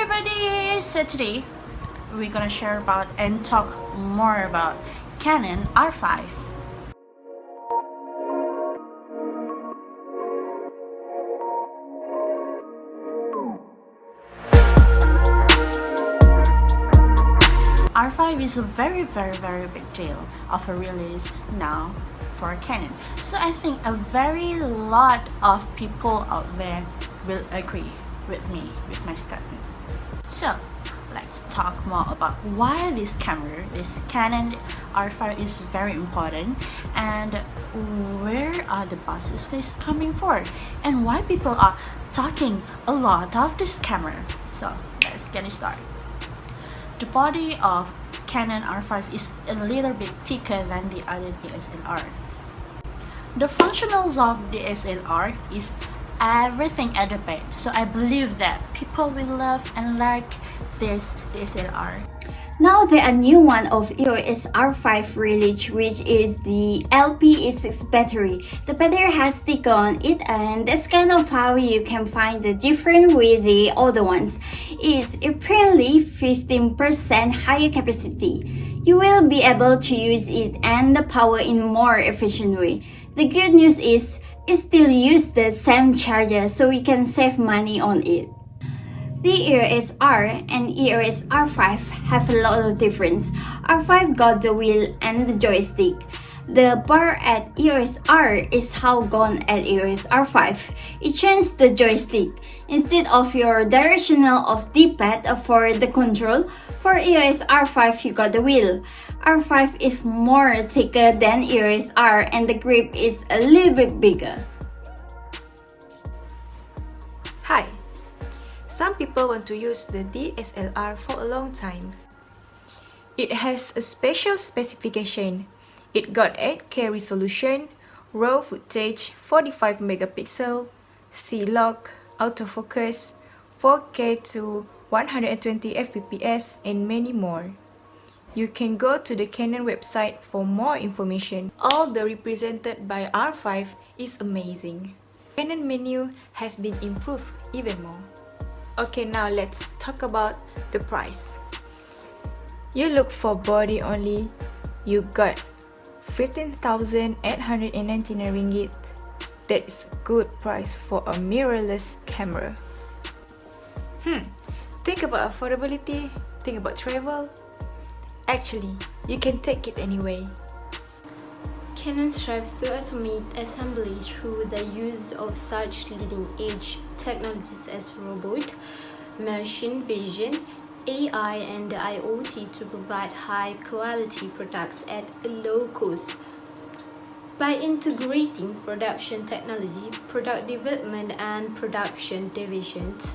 everybody! So today we're gonna share about and talk more about Canon R5. R5 is a very big deal of a release now for Canon. So I think a very lot of people out there will agree with me with my statement. So let's talk more about why this camera, this Canon R5 is very important, and where are the buses this coming for, and why people are talking a lot of this camera. So let's get it started. The body of Canon R5 is a little bit thicker than the other DSLR. The functionals of DSLR is everything at the back, so I believe that people will love and like this DSLR. Now there are new one of EOS R5 release, which is the LP6 battery. The battery has stick on it, and that's kind of how you can find the difference with the other ones. It's apparently 15% higher capacity. You will be able to use it and the power in more efficient way. The good news is it still uses the same charger, so we can save money on it. The EOS R and EOS R5 have a lot of difference. R5 got the wheel and the joystick. The bar at EOS R is how gone at EOS R5. It changed the joystick. Instead of your directional of D-pad for the control, for EOS R5 you got the wheel. R5 is more thicker than EOS R and the grip is a little bit bigger. Hi! Some people want to use the DSLR for a long time. It has a special specification. It got 8K resolution, RAW footage, 45 megapixel, C-Lock, autofocus, 4K to 120 fps, and many more. You can go to the Canon website for more information. All the represented by R5 is amazing. Canon menu has been improved even more. Okay, now let's talk about the price. You look for body only, you got 15,899 ringgit. That is a good price for a mirrorless camera. Think about affordability, think about travel. Actually, you can take it anyway. Canon strives to automate assembly through the use of such leading-edge technologies as robot, machine vision, AI, and the IoT to provide high-quality products at a low cost. By integrating production technology, product development, and production divisions,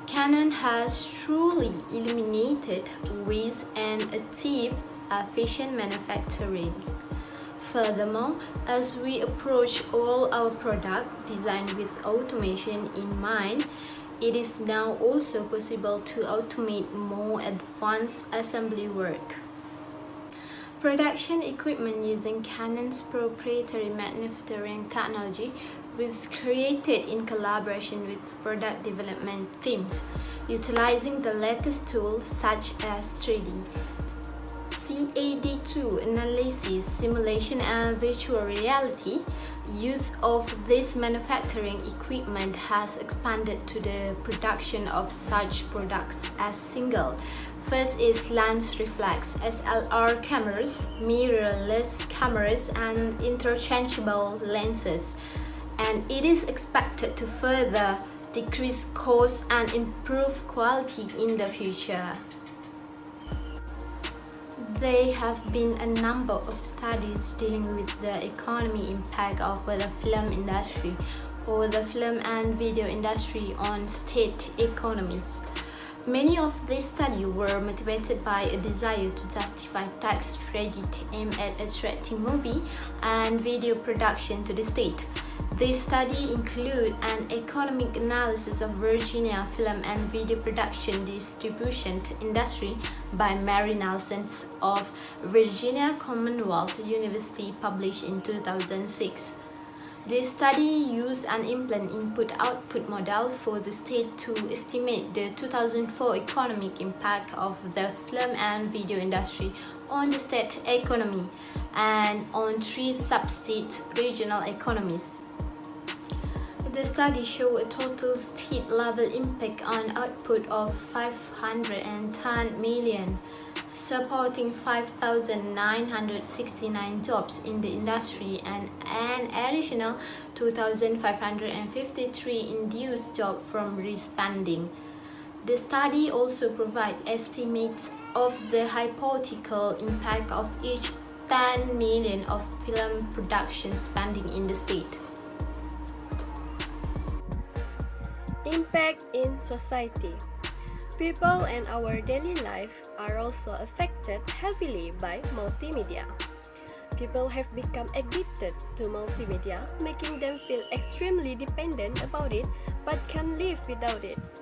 Canon has truly eliminated waste and achieved efficient manufacturing. Furthermore, as we approach all our products designed with automation in mind, it is now also possible to automate more advanced assembly work. Production equipment using Canon's proprietary manufacturing technology was created in collaboration with product development teams, utilizing the latest tools such as 3D, CAD2 analysis, simulation, and virtual reality. Use of this manufacturing equipment has expanded to the production of such products as single. First is lens reflex, SLR cameras, mirrorless cameras, and interchangeable lenses. And it is expected to further decrease cost and improve quality in the future. There have been a number of studies dealing with the economic impact of the film industry or the film and video industry on state economies. Many of these studies were motivated by a desire to justify tax credit aimed at attracting movie and video production to the state. This study include an economic analysis of Virginia film and video production distribution industry by Mary Nelson of Virginia Commonwealth University, published in 2006. This study used an implant input-output model for the state to estimate the 2004 economic impact of the film and video industry on the state economy and on 3 sub-state regional economies. The study showed a total state-level impact on output of 510 million, supporting 5,969 jobs in the industry and an additional 2,553 induced jobs from responding. The study also provides estimates of the hypothetical impact of each 10 million of film production spending in the state. Impact in society. People and our daily life are also affected heavily by multimedia. People have become addicted to multimedia, making them feel extremely dependent about it but can't live without it.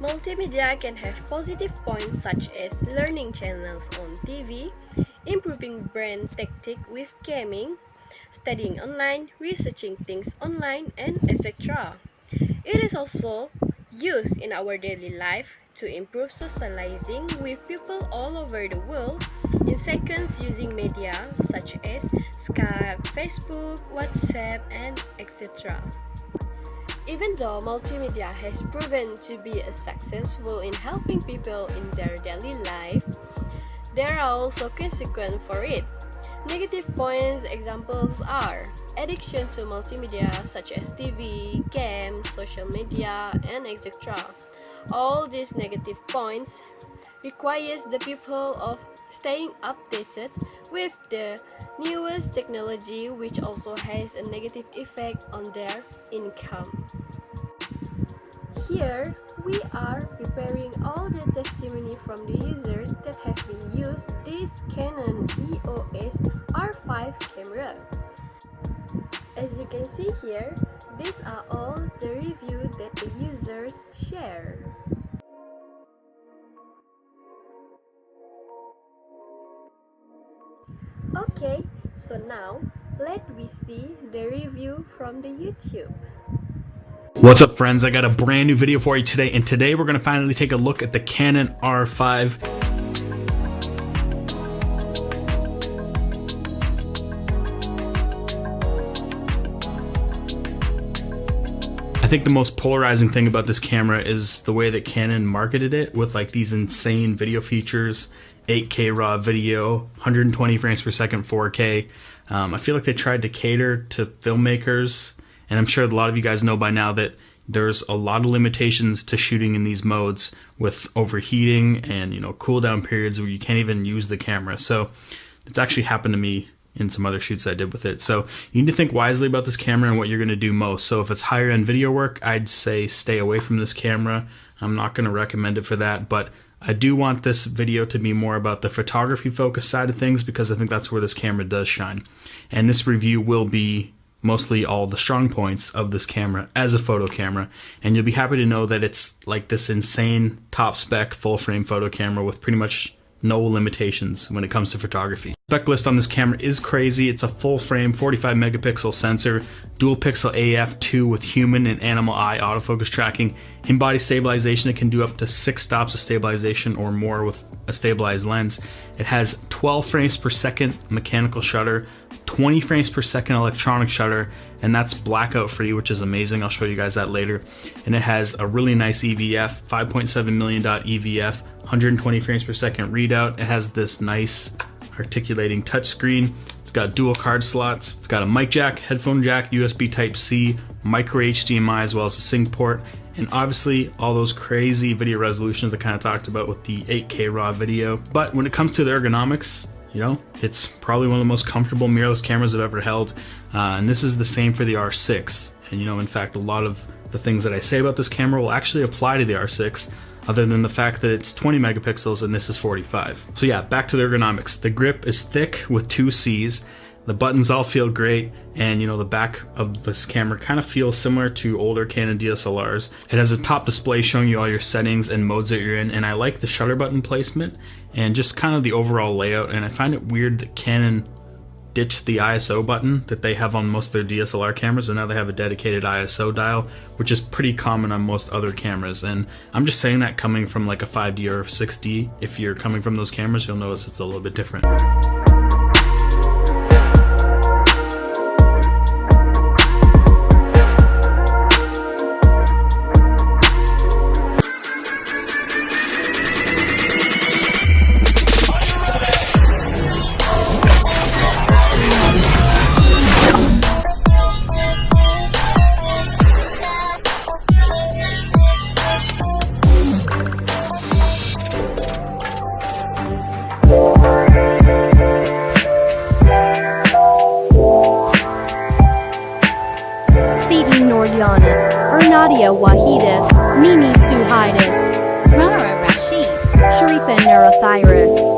Multimedia can have positive points such as learning channels on TV, improving brain tactic with gaming, studying online, researching things online, and etc. It is also used in our daily life to improve socializing with people all over the world in seconds using media such as Skype, Facebook, WhatsApp, and etc. Even though multimedia has proven to be successful in helping people in their daily life, there are also consequences for it. Negative points examples are addiction to multimedia such as TV, games, social media, and etc. All these negative points requires the people of staying updated with the newest technology, which also has a negative effect on their income. Here, we are preparing all the testimony from the users that have been used this Canon EOS R5 camera. As you can see here, these are all the reviews that the users share. Okay, so now let me see the review from the YouTube. What's up, friends? I got a brand new video for you today, and today we're going to finally take a look at the Canon R5. I think the most polarizing thing about this camera is the way that Canon marketed it with like these insane video features, 8K raw video, 120 frames per second, 4K. I feel like they tried to cater to filmmakers, and I'm sure a lot of you guys know by now that there's a lot of limitations to shooting in these modes with overheating and, you know, cool down periods where you can't even use the camera. So it's actually happened to me in some other shoots I did with it. So you need to think wisely about this camera and what you're going to do most. So if it's higher end video work, I'd say stay away from this camera. I'm not going to recommend it for that, but I do want this video to be more about the photography focused side of things because I think that's where this camera does shine. And this review will be mostly all the strong points of this camera as a photo camera, and you'll be happy to know that it's like this insane top spec full frame photo camera with pretty much no limitations when it comes to photography. Spec list on this camera is crazy. It's a full frame 45 megapixel sensor, dual pixel AF2 with human and animal eye autofocus tracking, in-body stabilization. It can do up to 6 stops of stabilization or more with a stabilized lens. It has 12 frames per second mechanical shutter, 20 frames per second electronic shutter, and that's blackout free, which is amazing. I'll show you guys that later. And it has a really nice EVF, 5.7 million dot EVF, 120 frames per second readout. It has this nice articulating touchscreen. It's got dual card slots. It's got a mic jack, headphone jack, USB Type-C, micro HDMI, as well as a sync port. And obviously all those crazy video resolutions I kind of talked about with the 8K raw video. But when it comes to the ergonomics, you know, it's probably one of the most comfortable mirrorless cameras I've ever held. And this is the same for the R6. And you know, in fact, a lot of the things that I say about this camera will actually apply to the R6, other than the fact that it's 20 megapixels and this is 45. So yeah, back to the ergonomics. The grip is thick with 2 C's. The buttons all feel great, and you know, the back of this camera kind of feels similar to older Canon DSLRs. It has a top display showing you all your settings and modes that you're in, and I like the shutter button placement and just kind of the overall layout. And I find it weird that Canon ditched the ISO button that they have on most of their DSLR cameras, and now they have a dedicated ISO dial, which is pretty common on most other cameras. And I'm just saying that coming from like a 5D or 6D, if you're coming from those cameras, you'll notice it's a little bit different. Siti Nordyana, ERNADIA WAHIDA, Mimi SUHAIDA, RASHID, SHARIFAH ATHIRAH.